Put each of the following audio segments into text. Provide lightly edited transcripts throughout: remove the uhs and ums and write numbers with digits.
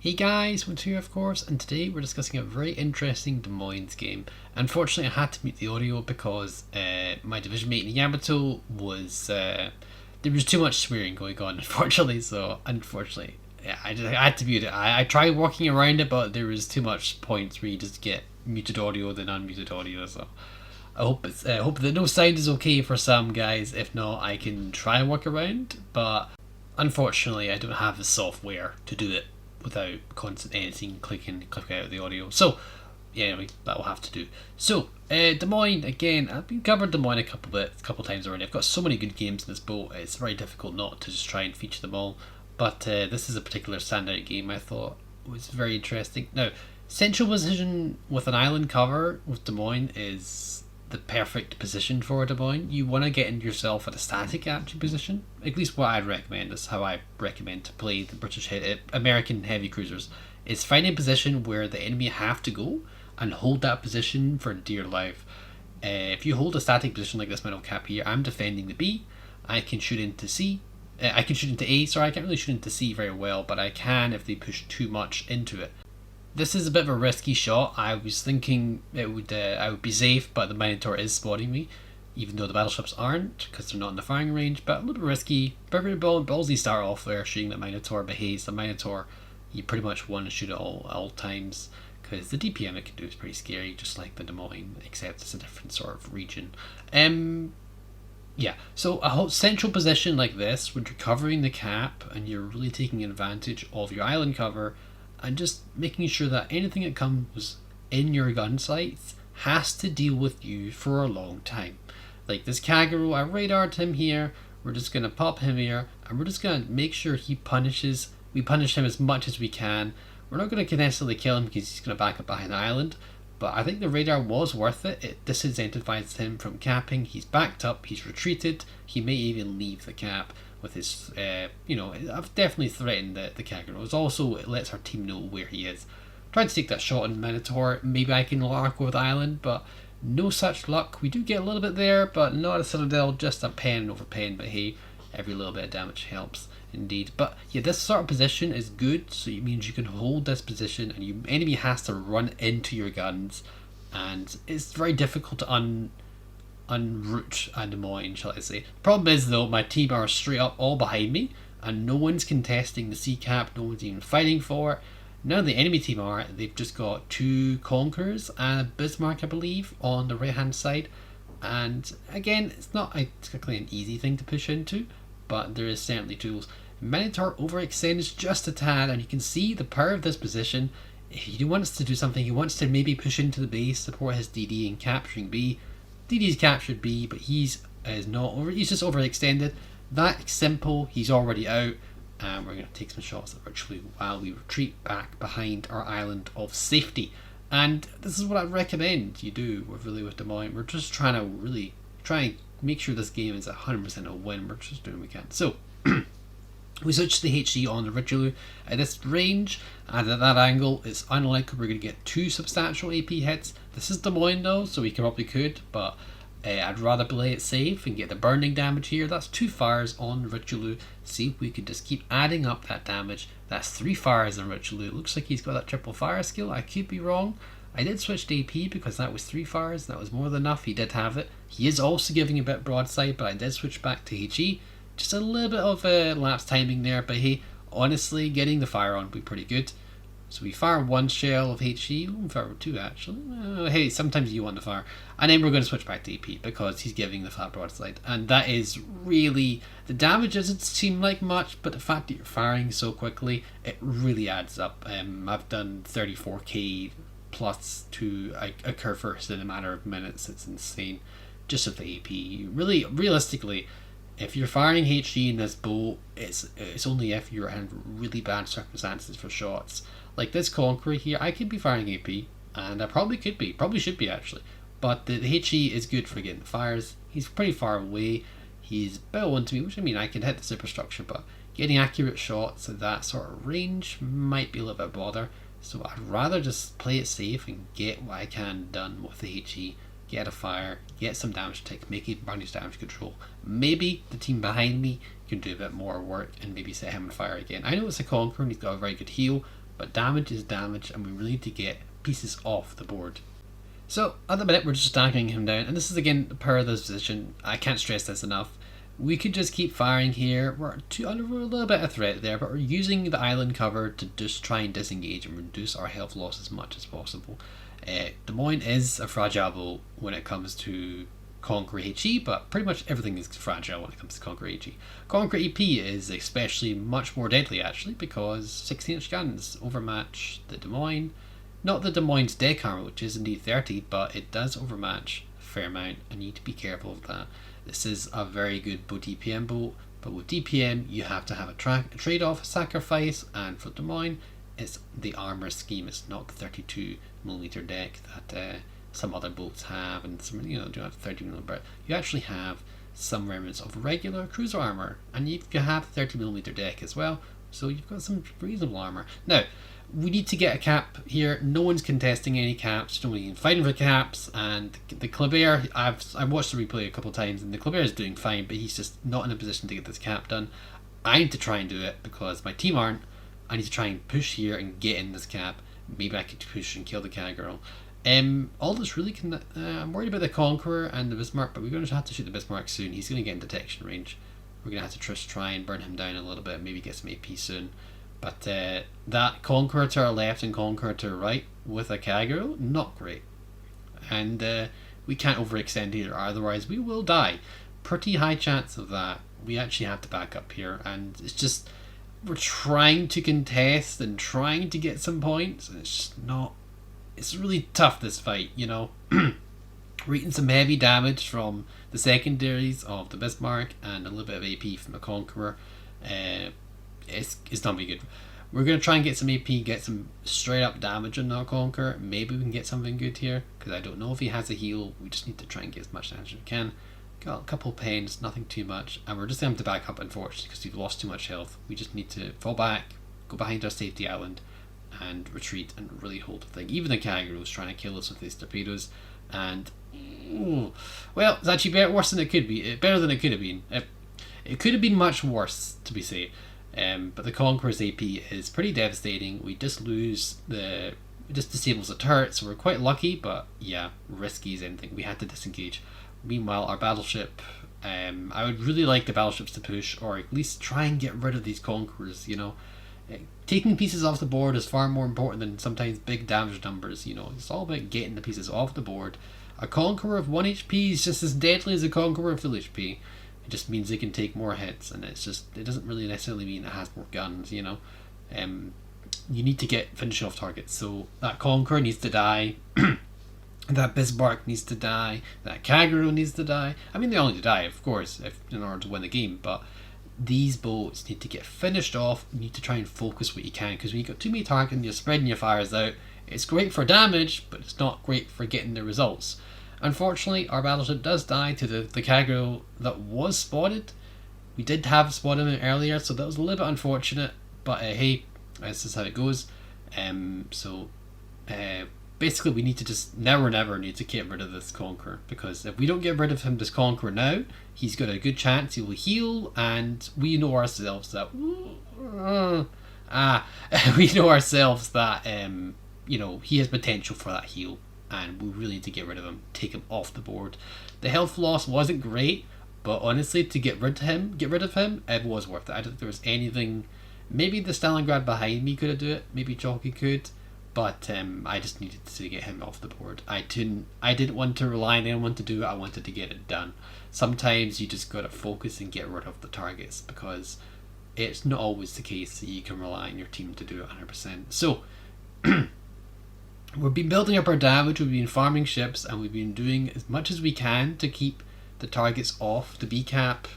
Hey guys, Winter here of course, and today we're discussing a very interesting Des Moines game. Unfortunately, I had to mute the audio because my division mate in Yamato there was too much swearing going on, unfortunately. Yeah, I had to mute it. I tried working around it, but there was too much points where you just get muted audio then unmuted audio. So I hope that no sound is okay for some guys. If not, I can try and work around, but unfortunately, I don't have the software to do it without constant editing, click out of the audio. So, yeah, anyway, that will have to do. So, Des Moines again. I've been covered Des Moines a couple times already. I've got so many good games in this boat. It's very difficult not to just try and feature them all. But this is a particular standout game I thought was very interesting. Now, central position with an island cover with Des Moines is the perfect position for Des Moines. You want to get into yourself at a static capture position. At least what I'd recommend is how I recommend to play the American heavy cruisers. Is find a position where the enemy have to go and hold that position for dear life. If you hold a static position like this middle cap here, I'm defending the B. I can shoot into C. I can shoot into A. Sorry, I can't really shoot into C very well, but I can if they push too much into it. This is a bit of a risky shot. I was thinking I would be safe, but the Minotaur is spotting me, even though the battleships aren't, because they're not in the firing range, but a little bit risky. Very ballsy start off there, shooting the Minotaur, but hey, it's the Minotaur. You pretty much want to shoot at all times, because the DPM it can do is pretty scary, just like the Des Moines, except it's a different sort of region. Yeah, so a central position like this, when you're covering the cap, and you're really taking advantage of your island cover, and just making sure that anything that comes in your gun sights has to deal with you for a long time. Like this Kagero, I radared him here, we're just going to pop him here, and we're just going to make sure we punish him as much as we can. We're not going to necessarily kill him because he's going to back up behind the island, but I think the radar was worth it. It disincentivized him from capping. He's backed up, he's retreated, he may even leave the cap with his, I've definitely threatened the Kagero. Also, it lets our team know where he is. Trying to take that shot on Minotaur, maybe I can lark over the island, but no such luck. We do get a little bit there, but not a Citadel, just a pen over pen, but hey, every little bit of damage helps indeed. But yeah, this sort of position is good, so it means you can hold this position and your enemy has to run into your guns, and it's very difficult to unroute a Des Moines, shall I say. Problem is though, my team are straight up all behind me, and no one's contesting the C cap, no one's even fighting for it. None of the enemy team are. They've just got two Conquerors and a Bismarck, I believe, on the right hand side. And again, it's not exactly an easy thing to push into, but there is certainly tools. Minotaur overextends just a tad, and you can see the power of this position. If he wants to do something, he wants to maybe push into the base, support his DD in capturing B. DD's captured B, but he's just overextended. That's simple, he's already out, and we're going to take some shots virtually while we retreat back behind our island of safety. And this is what I recommend you do with Des Moines. We're just trying to make sure this game is 100% a win. We're just doing what we can. So we switch to the HE on the Richelieu. At this range and at that angle, it's unlikely we're going to get two substantial AP hits. This is Des Moines though, so we probably could, but I'd rather play it safe and get the burning damage here. That's 2 fires on Richelieu. See if we could just keep adding up that damage. That's 3 fires on Richelieu. It looks like he's got that triple fire skill. I could be wrong. I did switch to AP because that was 3 fires. That was more than enough. He did have it. He is also giving a bit broadside, but I did switch back to HE. Just a little bit of lapse timing there, but hey, honestly, getting the fire on would be pretty good. So we fire 1 shell of HE, we fire 2 actually. Hey, sometimes you want to fire. And then we're going to switch back to AP because he's giving the flat broadside. And that is really, the damage doesn't seem like much, but the fact that you're firing so quickly, it really adds up. I've done 34k plus to occur first in a matter of minutes. It's insane. Just with the AP. Really, realistically, if you're firing HE in this boat, it's only if you're in really bad circumstances for shots. Like this Conqueror here, I could be firing AP, and I probably should be actually. But the HE is good for getting fires. He's pretty far away. He's about one to me, which I mean I can hit the superstructure, but getting accurate shots at that sort of range might be a little bit of bother. So I'd rather just play it safe and get what I can done with the HE. Get a fire, get some damage tick, make it manage damage control. Maybe the team behind me can do a bit more work and maybe set him on fire again. I know it's a Conqueror and he's got a very good heal, but damage is damage, and we really need to get pieces off the board. So at the minute we're just stacking him down, and this is again the power of this position. I can't stress this enough. We could just keep firing here. We're under a little bit of threat there, but we're using the island cover to just try and disengage and reduce our health loss as much as possible. Des Moines is a fragile boat when it comes to Conquer HE, but pretty much everything is fragile when it comes to Conquer HE. Conquer EP is especially much more deadly actually, because 16-inch guns overmatch the Des Moines. Not the Des Moines deck armor, which is indeed 30, but it does overmatch a fair amount. I need to be careful of that. This is a very good boat DPM boat, but with DPM you have to have a trade-off, a sacrifice, and for Des Moines it's the armor scheme. It's not the 32mm deck that some other boats have, and some do have 30mm, but you actually have some remnants of regular cruiser armor, and you have 30mm deck as well, so you've got some reasonable armor. Now we need to get a cap here. No one's contesting any caps. Nobody's fighting for caps, and the Kleber, I've watched the replay a couple of times, and the Kleber is doing fine, but he's just not in a position to get this cap done. I need to try and do it because my team aren't. I need to try and push here and get in this cap. Maybe I could push and kill the Cowgirl. All this really can. I'm worried about the Conqueror and the Bismarck, but we're going to have to shoot the Bismarck soon. He's going to get in detection range. We're going to have to just try and burn him down a little bit. Maybe get some AP soon. But that Conqueror to our left and Conqueror to our right with a Cowgirl, not great. And we can't overextend here, otherwise we will die. Pretty high chance of that. We actually have to back up here, and it's just we're trying to contest and trying to get some points, and it's just not. It's really tough, this fight, We're eating some heavy damage from the secondaries of the Bismarck and a little bit of AP from the Conqueror. It's not very good. We're going to try and get some AP, get some straight up damage on our Conqueror. Maybe we can get something good here, because I don't know if he has a heal. We just need to try and get as much damage as we can. Got a couple pens, nothing too much, and we're just going to have to back up, unfortunately, because we've lost too much health. We just need to fall back, go behind our safety island, and retreat and really hold the thing. Even the Kangaroo was trying to kill us with these torpedoes, and well, it's actually worse than it could be. Better than it could have been. It could have been much worse, to be safe. But the Conqueror's AP is pretty devastating. We just disables the turret, so we're quite lucky, but yeah, risky as anything. We had to disengage. Meanwhile, our battleship, I would really like the battleships to push, or at least try and get rid of these Conquerors, Taking pieces off the board is far more important than sometimes big damage numbers, It's all about getting the pieces off the board. A Conqueror of 1 HP is just as deadly as a Conqueror of full HP. It just means it can take more hits, and it doesn't really necessarily mean it has more guns, You need to finish off targets, so that Conqueror needs to die. That Bismarck needs to die. That Kagero needs to die. I mean, they all need to die, of course, in order to win the game, but these boats need to get finished off. You need to try and focus what you can, because when you've got too many targets and you're spreading your fires out, it's great for damage, but it's not great for getting the results. Unfortunately, our battleship does die to the Kagero that was spotted. We did have spotted him earlier, so that was a little bit unfortunate, but hey, this is how it goes. Basically we need to just never need to get rid of this Conqueror, because if we don't get rid of him, this Conqueror now, he's got a good chance he will heal, and we know ourselves that he has potential for that heal, and we really need to get rid of him, take him off the board. The health loss wasn't great, but honestly, to get rid of him, it was worth it. I don't think there was anything. Maybe the Stalingrad behind me could have done it. Maybe Chalky could. But I just needed to get him off the board. I didn't want to rely on anyone to do it. I wanted to get it done. Sometimes you just gotta focus and get rid of the targets, because it's not always the case that you can rely on your team to do it 100%. So we've been building up our damage, we've been farming ships, and we've been doing as much as we can to keep the targets off the B cap.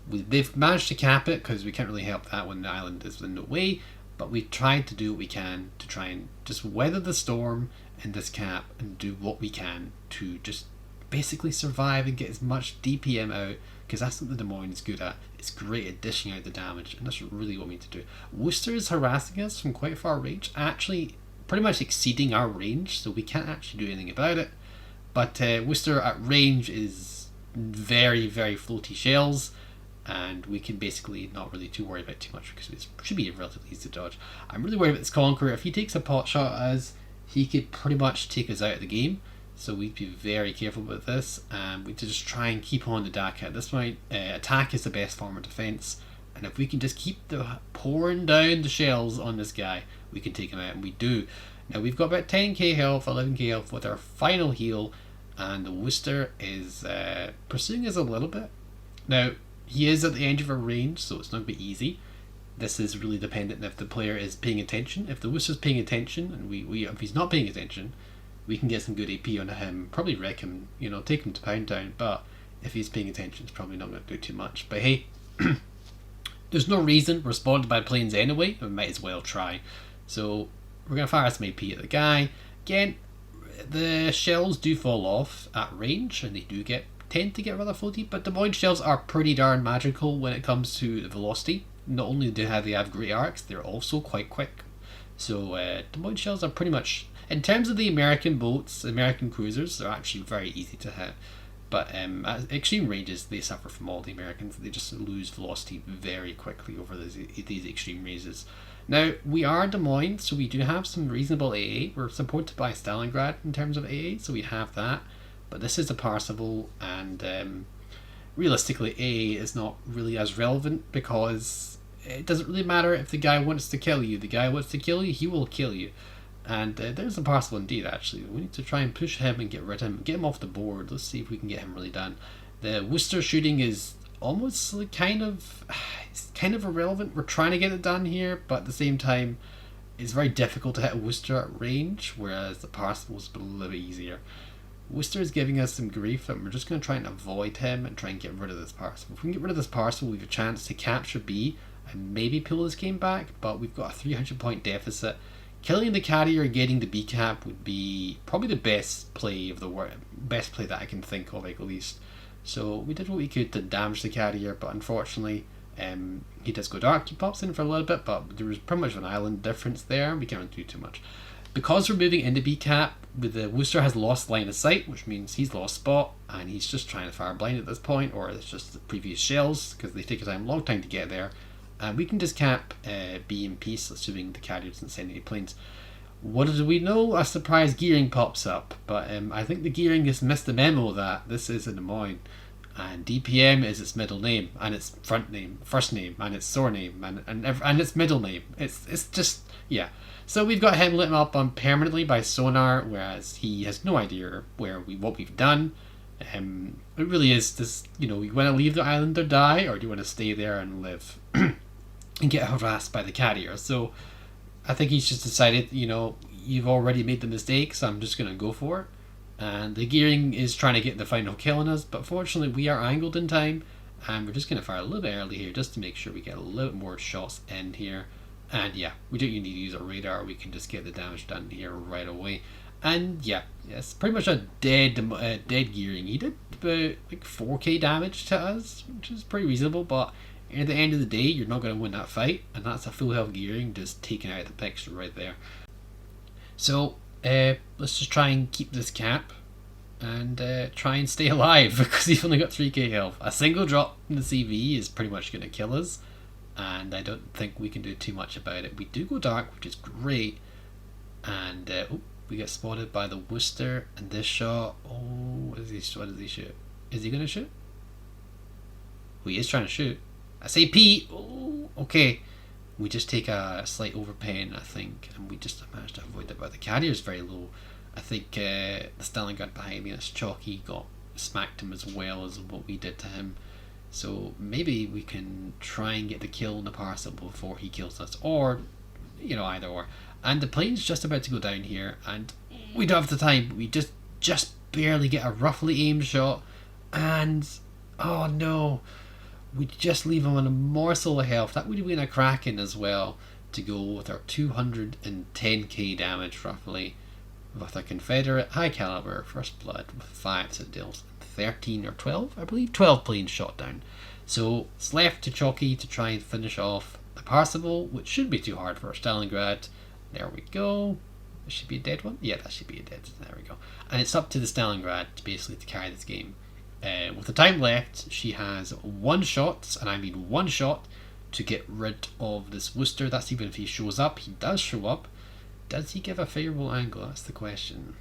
They've managed to cap it, because we can't really help that when the island is in the way. But we've tried to do what we can to try and just weather the storm in this cap and do what we can to just basically survive and get as much DPM out, because that's what the Des Moines is good at. It's great at dishing out the damage, and that's really what we need to do. Worcester is harassing us from quite far range, actually pretty much exceeding our range, so we can't actually do anything about it. But Worcester at range is very, very floaty shells. and we can basically not really too worry about too much because it should be relatively easy to dodge. I'm really worried about this Conqueror. If he takes a pot shot at us, he could pretty much take us out of the game. So we'd be very careful with this, and we just try and keep on the Daka. At this point, attack is the best form of defense, and if we can just keep pouring down the shells on this guy, we can take him out, and we do. Now we've got about 10k health, 11k health with our final heal, and the Worcester is pursuing us a little bit. Now he is at the end of our range, so it's not going to be easy. This is really dependent if the player is paying attention. If the Worcester's paying attention, and if he's not paying attention, we can get some good AP on him, probably wreck him, take him to Pound Town, but if he's paying attention, it's probably not going to do too much. But hey, there's no reason we're spawned by planes anyway, we might as well try. So we're going to fire some AP at the guy. Again, the shells do fall off at range, and they do tend to get rather floaty, but the Moines shells are pretty darn magical when it comes to the velocity. Not only do they have great arcs, they're also quite quick. So the Moines shells are pretty much, in terms of the American boats, American cruisers, they're actually very easy to hit. But at extreme ranges, they suffer from all the Americans. They just lose velocity very quickly over these extreme ranges. Now, we are Des Moines, so we do have some reasonable AA. We're supported by Stalingrad in terms of AA, so we have that. But this is a Parsifal, and realistically, AA is not really as relevant because it doesn't really matter if the guy wants to kill you. The guy wants to kill you, he will kill you. And there's a Parsifal indeed, actually. We need to try and push him and get rid of him, get him off the board. Let's see if we can get him really done. The Worcester shooting is almost like it's kind of irrelevant. We're trying to get it done here, but at the same time, it's very difficult to hit a Worcester at range, whereas the Parsifal is a little bit easier. Worcester is giving us some grief, and we're just going to try and avoid him and try and get rid of this Parsifal. If we can get rid of this Parsifal, we have a chance to capture B and maybe pull this game back, but we've got a 300 point deficit. Killing the carrier and getting the B cap would be probably the best play of the best play that I can think of at least. So we did what we could to damage the carrier, but unfortunately he does go dark. He pops in for a little bit, but there was pretty much an island difference there. We can't do too much. Because we're moving into B cap, the Worcester has lost line of sight, which means he's lost spot, and he's just trying to fire blind at this point, or it's just the previous shells, because they take a long time to get there. And we can just cap B in peace, assuming the carrier doesn't send any planes. What do we know? A surprise gearing pops up, but I think the gearing has missed the memo that this is a Des Moines, and DPM is its middle name, and its first name, and its surname, and its middle name. It's just, yeah. So we've got him lit up on permanently by sonar, whereas he has no idea what we've done. It really is this, you want to leave the island or die, or do you want to stay there and live and get harassed by the carrier? So I think he's just decided, you've already made the mistake, so I'm just going to go for it. And the gearing is trying to get the final kill on us, but fortunately we are angled in time, and we're just going to fire a little bit early here just to make sure we get a little bit more shots in here. And yeah, we don't even need to use a radar, we can just get the damage done here right away. And yeah, it's pretty much a dead gearing. He did about like 4k damage to us, which is pretty reasonable, but at the end of the day, you're not going to win that fight, and that's a full health gearing just taken out of the picture right there. So let's just try and keep this cap and try and stay alive, because he's only got 3k health. A single drop in the CV is pretty much going to kill us, and I don't think we can do too much about it. We do go dark, which is great, and we get spotted by the Worcester, and this shot, what does he shoot? Is he going to shoot? Oh, he is trying to shoot. I say P. Oh, okay. We just take a slight overpen, I think, and we just managed to avoid it, but the carrier is very low. I think the Stalingrad behind me, that's chalky, smacked him as well as what we did to him. So maybe we can try and get the kill on the Parsifal before he kills us, or, either or. And the plane's just about to go down here, and we don't have the time. We just barely get a roughly aimed shot, and oh no, we just leave him on a morsel of health. That would have been a Kraken as well, to go with our 210k damage roughly, with a Confederate high caliber first blood with 5 citadels, 13 or 12, I believe, 12 planes shot down. So it's left to Chalky to try and finish off the Parsifal, which shouldn't be too hard for Stalingrad. There we go. This should be a dead one. Yeah, that should be a dead. There we go. And it's up to the Stalingrad to basically carry this game. With the time left, she has one shot, and I mean one shot, to get rid of this Worcester. That's even if he shows up. He does show up. Does he give a favourable angle? That's the question.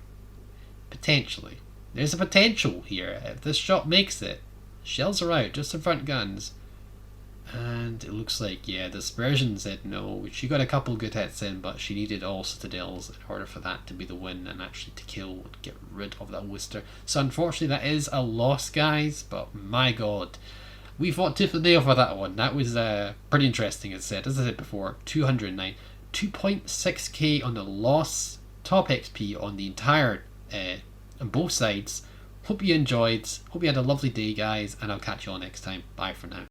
Potentially. There's a potential here. If this shot makes it, shells are out, just in front guns. And it looks like, yeah, the Dispersion said no. She got a couple good hits in, but she needed all Citadels in order for that to be the win and actually to kill and get rid of that Worcester. So unfortunately that is a loss, guys, but my god. We fought tooth and nail for that one. That was pretty interesting, as I said before. 209. 2.6k on the loss. Top XP on the entire, on both sides. Hope you enjoyed. Hope you had a lovely day, guys, and I'll catch you all next time. Bye for now.